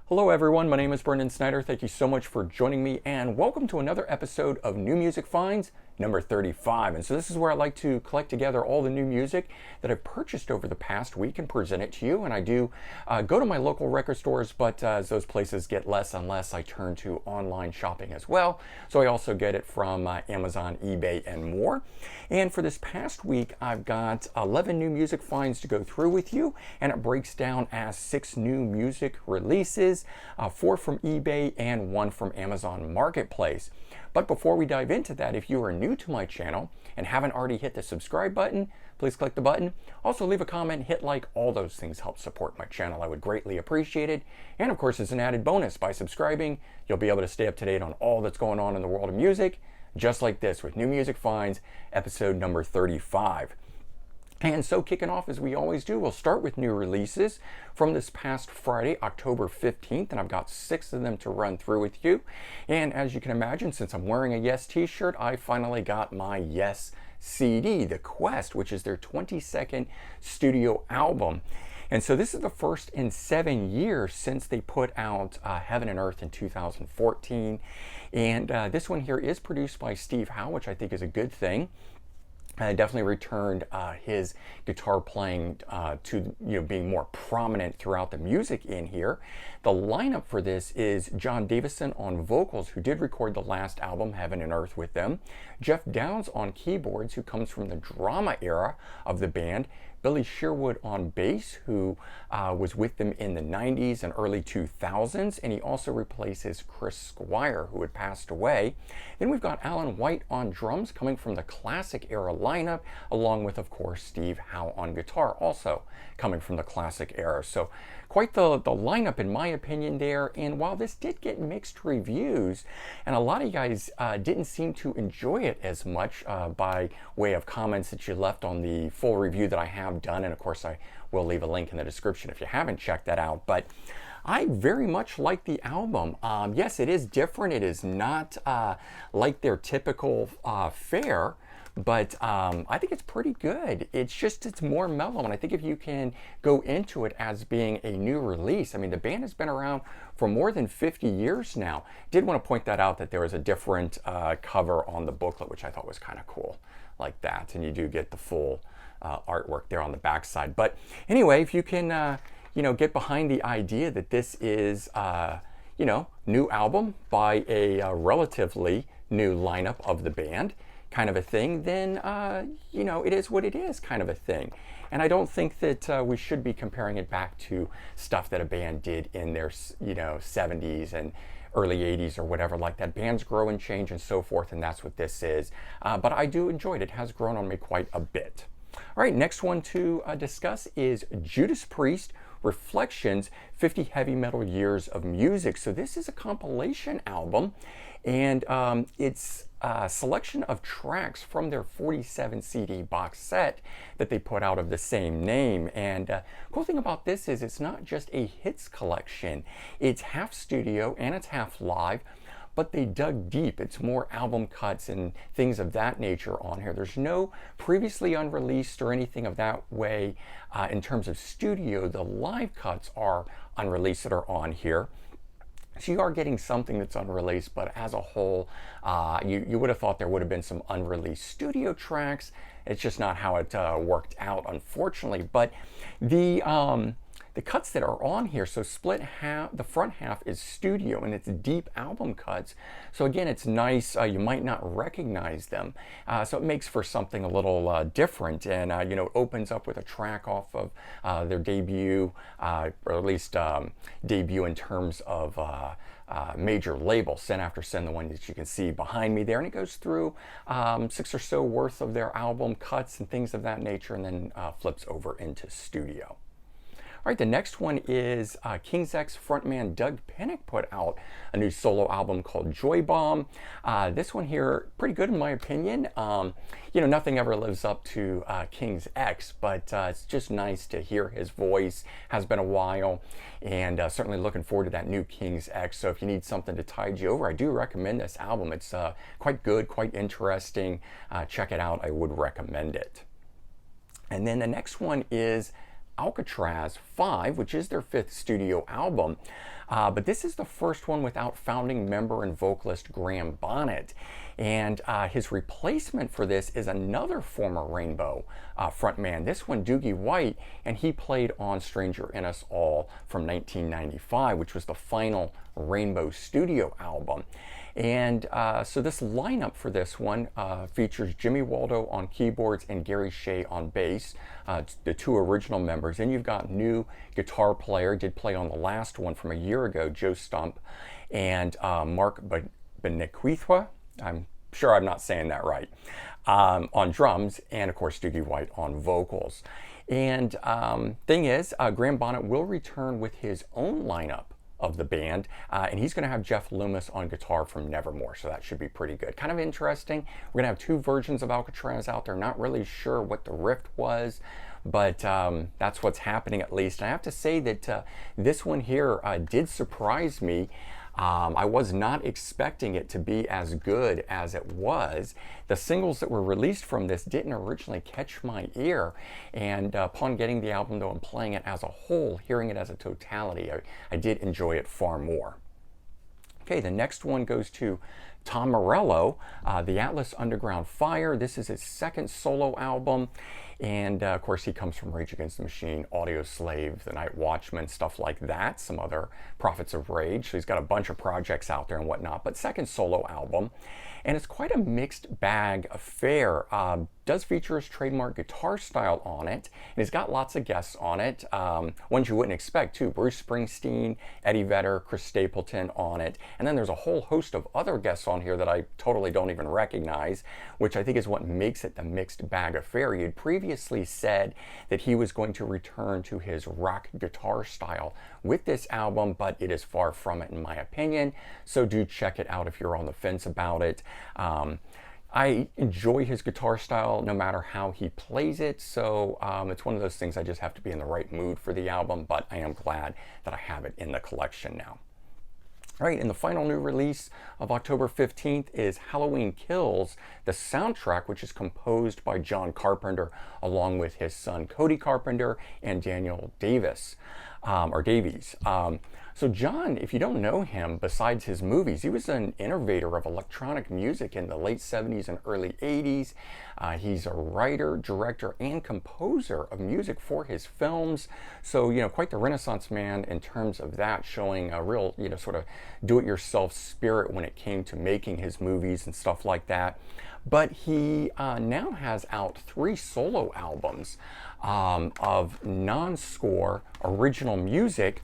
Hello everyone, my name is Brendan Snyder. Thank you so much for joining me and welcome to another episode of New Music Finds number 35. And so this is where I like to collect together all the new music that I've purchased over the past week and present it to you. And I do go to my local record stores, but as those places get less and less, I turn to online shopping as well. So I also get it from Amazon, eBay, and more. And for this past week, I've got 11 new music finds to go through with you, and it breaks down as 6 new music releases, 4 from eBay and 1 from Amazon Marketplace. But before we dive into that, if you are new to my channel and haven't already hit the subscribe button, please click the button. Also leave a comment, hit like, all those things help support my channel. I would greatly appreciate it. And of course, as an added bonus, by subscribing, you'll be able to stay up to date on all that's going on in the world of music, just like this with New Music Finds, episode number 35. And so kicking off as we always do, we'll start with new releases from this past Friday, October 15th, and I've got 6 of them to run through with you. And as you can imagine, since I'm wearing a Yes t-shirt, I finally got my Yes CD, The Quest, which is their 22nd studio album. And so this is the first in 7 years since they put out Heaven and Earth in 2014. And this one here is produced by Steve Howe, which I think is a good thing. Definitely returned his guitar playing to being more prominent throughout the music in here. The lineup for this is John Davison on vocals, who did record the last album, Heaven and Earth, with them. Jeff Downs on keyboards, who comes from the drama era of the band. Billy Sherwood on bass, who was with them in the 90s and early 2000s, and he also replaces Chris Squire, who had passed away. Then we've got Alan White on drums, coming from the classic era lineup, along with, of course, Steve Howe on guitar, also coming from the classic era. So quite the lineup, in my opinion, there. And while this did get mixed reviews, and a lot of you guys didn't seem to enjoy it as much by way of comments that you left on the full review that I have done, and of course I will leave a link in the description if you haven't checked that out. But I very much like the album. Yes, it is different. It is not like their typical fare, but I think it's pretty good. It's more mellow, and I think if you can go into it as being a new release, I mean, the band has been around for more than 50 years now. Did want to point that out, that there was a different cover on the booklet, which I thought was kind of cool, like that, and you do get the full artwork there on the backside. But anyway, if you can get behind the idea that this is new album by a relatively new lineup of the band, kind of a thing, then it is what it is, kind of a thing. And I don't think that we should be comparing it back to stuff that a band did in their 70s and early 80s or whatever like that. Bands grow and change and so forth, and that's what this is. But I do enjoy it. It has grown on me quite a bit. All right, next one to discuss is Judas Priest, Reflections, 50 Heavy Metal Years of Music. So this is a compilation album, and it's a selection of tracks from their 47 CD box set that they put out of the same name. And cool thing about this is it's not just a hits collection. It's half studio and it's half live, but they dug deep. It's more album cuts and things of that nature on here. There's no previously unreleased or anything of that way in terms of studio. The live cuts are unreleased that are on here. So you are getting something that's unreleased, but as a whole, you would have thought there would have been some unreleased studio tracks. It's just not how it worked out, unfortunately. But the cuts that are on here, so split half, the front half is studio, and it's deep album cuts. So again, it's nice. You might not recognize them. So it makes for something a little different, and it opens up with a track off of their debut, or at least debut in terms of major label, Sin After Sin, the one that you can see behind me there, and it goes through 6 or so worth of their album cuts and things of that nature, and then flips over into studio. All right, the next one is King's X frontman Doug Pinnick put out a new solo album called Joy Bomb. This one here, pretty good in my opinion. Nothing ever lives up to King's X, but it's just nice to hear his voice. Has been a while, and certainly looking forward to that new King's X. So if you need something to tide you over, I do recommend this album. It's quite good, quite interesting. Check it out. I would recommend it. And then the next one is Alcatraz 5, which is their 5th studio album. But this is the first one without founding member and vocalist Graham Bonnet. And his replacement for this is another former Rainbow frontman, this one Doogie White, and he played on Stranger in Us All from 1995, which was the final Rainbow studio album. And so this lineup for this one features Jimmy Waldo on keyboards and Gary Shea on bass, the two original members. And you've got new guitar player, did play on the last one from a year ago, Joe Stump, and Mark Benequithua, I'm sure I'm not saying that right, on drums, and of course Doogie White on vocals. And thing is, Graham Bonnet will return with his own lineup of the band, and he's going to have Jeff Loomis on guitar from Nevermore, so that should be pretty good. Kind of interesting. We're going to have two versions of Alcatraz out there. Not really sure what the rift was, but that's what's happening at least. And I have to say that this one here did surprise me. I was not expecting it to be as good as it was. The singles that were released from this didn't originally catch my ear, and upon getting the album though and playing it as a whole, hearing it as a totality, I did enjoy it far more. Okay, the next one goes to Tom Morello, the Atlas Underground Fire. This is his second solo album, and of course he comes from Rage Against the Machine, Audio Slave, The Night Watchman, stuff like that, some other Prophets of Rage. So he's got a bunch of projects out there and whatnot, but second solo album. And it's quite a mixed bag affair. Does feature his trademark guitar style on it, and he's got lots of guests on it, ones you wouldn't expect too. Bruce Springsteen, Eddie Vedder, Chris Stapleton on it, and then there's a whole host of other guests on here that I totally don't even recognize, which I think is what makes it the mixed bag affair. He had previously said that he was going to return to his rock guitar style with this album, but it is far from it in my opinion, so do check it out if you're on the fence about it. I enjoy his guitar style no matter how he plays it, so it's one of those things I just have to be in the right mood for the album, but I am glad that I have it in the collection now. All right, and the final new release of October 15th is Halloween Kills, the soundtrack, which is composed by John Carpenter along with his son Cody Carpenter and Daniel Davies. So John, if you don't know him, besides his movies, he was an innovator of electronic music in the late 70s and early 80s. He's a writer, director, and composer of music for his films. So, quite the Renaissance man in terms of that, showing a real, sort of do-it-yourself spirit when it came to making his movies and stuff like that. But he now has out 3 solo albums of non-score original music,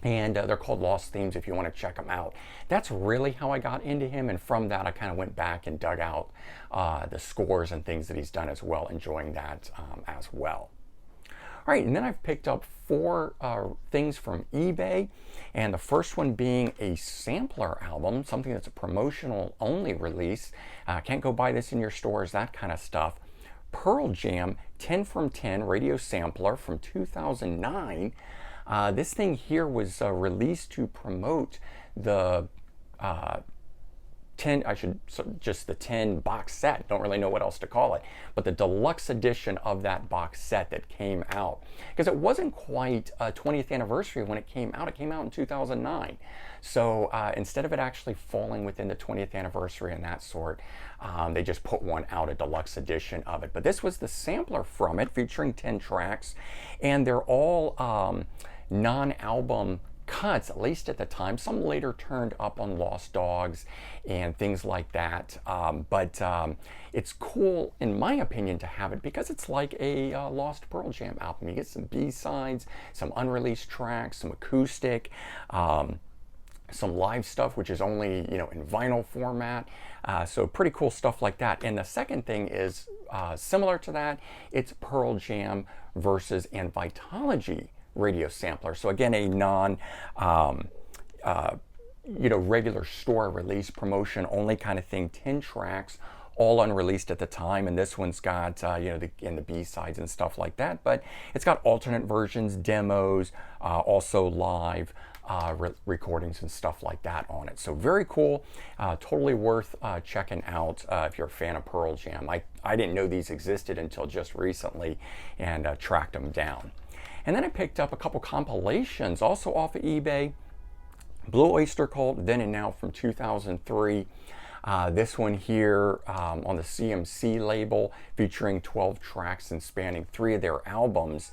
and they're called Lost Themes if you want to check them out. That's really how I got into him, and from that I kind of went back and dug out the scores and things that he's done as well, enjoying that as well. All right, and then I've picked up 4 things from eBay, and the first one being a sampler album, something that's a promotional only release. Can't go buy this in your stores, that kind of stuff. Pearl Jam 10 from 10 radio sampler from 2009. This thing here was released to promote the 10 box set, don't really know what else to call it, but the deluxe edition of that box set that came out, because it wasn't quite a 20th anniversary when it came out in 2009. So instead of it actually falling within the 20th anniversary and that sort, they just put one out, a deluxe edition of it. But this was the sampler from it, featuring 10 tracks, and they're all non-album cuts, at least at the time. Some later turned up on Lost Dogs and things like that, but it's cool in my opinion to have it because it's like a Lost Pearl Jam album. You get some B-sides, some unreleased tracks, some acoustic, some live stuff which is only in vinyl format, so pretty cool stuff like that. And the second thing is similar to that. It's Pearl Jam versus Invitology radio sampler. So again, a non regular store release, promotion only kind of thing. 10 tracks, all unreleased at the time, and this one's got the B-sides and stuff like that, but it's got alternate versions, demos, also live recordings and stuff like that on it. So very cool, totally worth checking out if you're a fan of Pearl Jam. I didn't know these existed until just recently, and tracked them down. And then I picked up a couple compilations also off of eBay. Blue Oyster Cult, Then and Now from 2003. This one here on the CMC label, featuring 12 tracks and spanning 3 of their albums.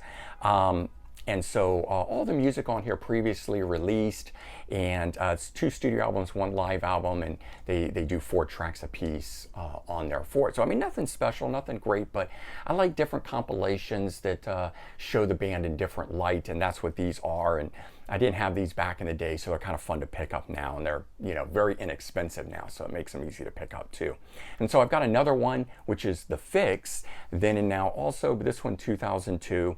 And so all the music on here previously released, and it's 2 studio albums, 1 live album, and they do 4 tracks a piece on there for it. So I mean, nothing special, nothing great, but I like different compilations that show the band in different light, and that's what these are. And I didn't have these back in the day, so they're kind of fun to pick up now, and they're, you know, very inexpensive now, so it makes them easy to pick up too. And so I've got another one, which is The Fix, Then and Now also, but this one 2002.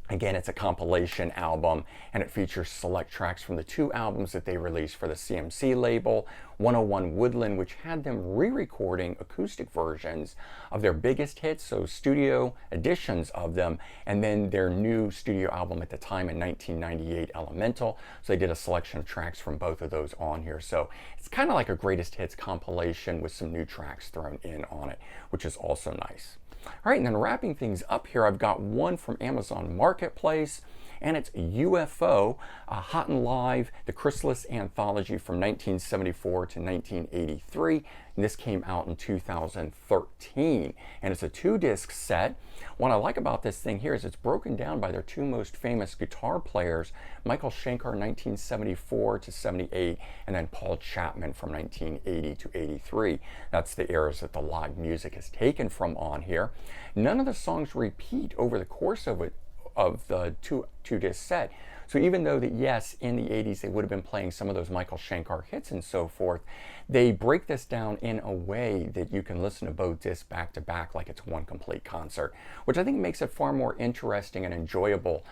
Again, it's a compilation album, and it features select tracks from the 2 albums that they released for the CMC label, 101 Woodland, which had them re-recording acoustic versions of their biggest hits, so studio editions of them, and then their new studio album at the time in 1998, Elemental. So they did a selection of tracks from both of those on here. So it's kind of like a greatest hits compilation with some new tracks thrown in on it, which is also nice. All right, and then wrapping things up here, I've got one from Amazon Marketplace, and it's UFO, Hot and Live, the Chrysalis Anthology from 1974 to 1983. And this came out in 2013, and it's a 2-disc set. What I like about this thing here is it's broken down by their 2 most famous guitar players, Michael Schenker 1974 to 78, and then Paul Chapman from 1980 to 83. That's the eras that the live music is taken from on here. None of the songs repeat over the course of the two-disc set. So even though that, yes, in the 80s they would have been playing some of those Michael Schenker hits and so forth, they break this down in a way that you can listen to both discs back to back like it's one complete concert, which I think makes it far more interesting and enjoyable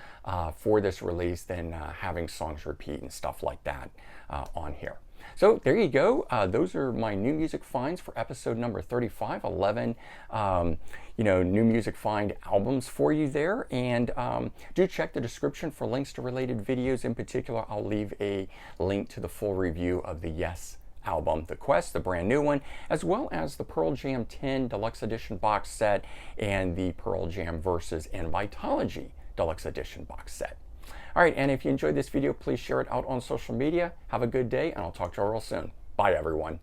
for this release than having songs repeat and stuff like that on here. So there you go. Those are my new music finds for episode number 35. 11 new music find albums for you there. And do check the description for links to related videos. In particular, I'll leave a link to the full review of the Yes album, The Quest, the brand new one, as well as the Pearl Jam 10 Deluxe Edition box set and the Pearl Jam Versus Invitology Deluxe Edition box set. All right, and if you enjoyed this video, please share it out on social media. Have a good day, and I'll talk to you all real soon. Bye, everyone.